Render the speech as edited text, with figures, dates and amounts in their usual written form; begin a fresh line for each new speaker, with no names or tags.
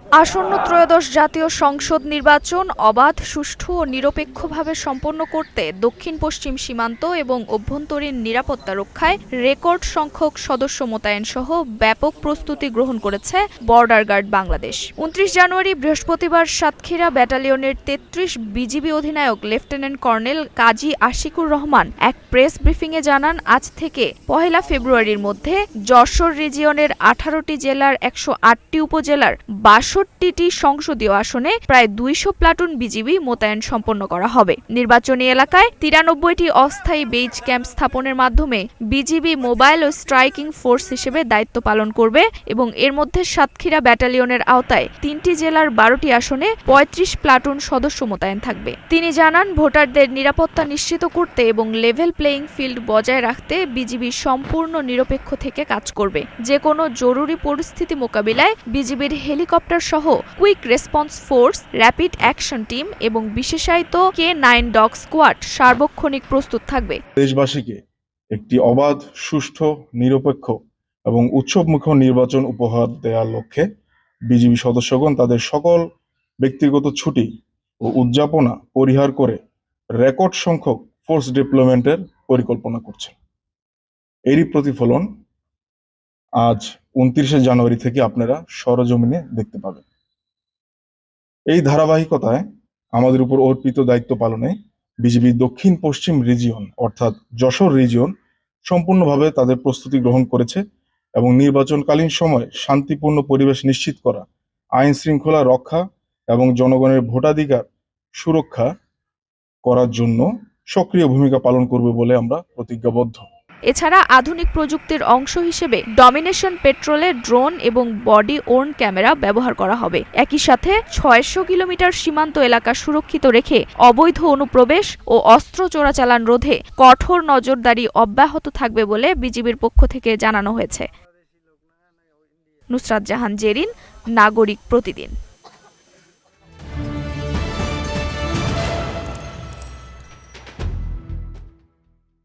আসন্ন ত্রয়োদশ জাতীয় সংসদ নির্বাচন অবাধ, সুষ্ঠু ও নিরপেক্ষভাবে সম্পন্ন করতে দক্ষিণ পশ্চিম সীমান্ত এবং অভ্যন্তরীণ নিরাপত্তা রক্ষায় রেকর্ড সংখ্যক সদস্য মোতায়েন সহ ব্যাপক প্রস্তুতি গ্রহণ করেছে বর্ডার গার্ড বাংলাদেশ। ২৯ জানুয়ারি বৃহস্পতিবার সাতক্ষীরা ব্যাটালিয়নের ৩৩ বিজিবি অধিনায়ক লেফটেন্যান্ট কর্নেল কাজী আশিকুর রহমান এক প্রেস ব্রিফিংয়ে জানান, আজ থেকে ১ ফেব্রুয়ারির মধ্যে যশোর রিজিয়নের ১৮টি জেলার ১০৮টি উপজেলার ৬২টি সংসদীয় আসনে প্রায় ২০০ প্লাটুন বিজিবি মোতায়েন সম্পন্ন করা হবে। নির্বাচনী এলাকায় ৯৩টি অস্থায়ী বেজ ক্যাম্প স্থাপনের মাধ্যমে বিজিবি মোবাইল ও স্ট্রাইকিং ফোর্স হিসেবে দায়িত্ব পালন করবে এবং এর মধ্যে সাতক্ষীরা ব্যাটালিয়নের আওতায় ৩টি জেলার ১২টি আসনে ৩৫ প্লাটুন সদস্য মোতায়েন থাকবে। তিনি জানান, ভোটারদের নিরাপত্তা নিশ্চিত করতে এবং লেভেল প্লেয়িং ফিল্ড বজায় রাখতে বিজিবি সম্পূর্ণ নিরপেক্ষ থেকে কাজ করবে। যে কোনো জরুরি পরিস্থিতি মোকাবিলায় বিজিবির হেলিকপ্টার সহ quick response force, rapid action team এবং বিশেষায়িত K9 ডগ স্কোয়াড সার্বক্ষণিক প্রস্তুত থাকবে।
দেশবাসীকে একটি অবাধ, সুষ্ঠু, নিরপেক্ষ এবং উৎসবমুখর নির্বাচন উপহার দেওয়ার লক্ষ্যে বিজিবি সদস্যগণ তাদের সকল ব্যক্তিগত ছুটি ও উদযাপনা পরিহার করে রেকর্ড সংখ্যক ফোর্স ডিপ্লয়মেন্টের পরিকল্পনা করছে। এরই প্রতিফলন আজ ২৯ জানুয়ারি থেকে আপনারা সরজমিনে দেখতে পাবেন। এই ধারাবাহিকতায় আমাদের উপর অর্পিত দায়িত্ব পালনে বিজিবি দক্ষিণ পশ্চিম রিজিয়ন অর্থাৎ যশোর রিজিয়ন সম্পূর্ণভাবে তাদের প্রস্তুতি গ্রহণ করেছে এবং নির্বাচনকালীন সময়ে শান্তিপূর্ণ পরিবেশ নিশ্চিত করা, আইন শৃঙ্খলা রক্ষা এবং জনগণের ভোটাধিকার সুরক্ষা করার জন্য সক্রিয় ভূমিকা পালন করবে বলে আমরা প্রতিজ্ঞাবদ্ধ।
এছাড়া আধুনিক প্রযুক্তির অংশ হিসেবে ডমিনেশন পেট্রোলে ড্রোন এবং বডি ওর্ন ক্যামেরা ব্যবহার করা হবে। একই সাথে ৬০০ কিলোমিটার সীমান্ত এলাকা সুরক্ষিত রেখে অবৈধ অনুপ্রবেশ ও অস্ত্র চোরাচালান রোধে কঠোর নজরদারি অব্যাহত থাকবে বলে বিজিবির পক্ষ থেকে জানানো হয়েছে। নুসরাত জাহান জেরিন, নাগরিক প্রতিদিন।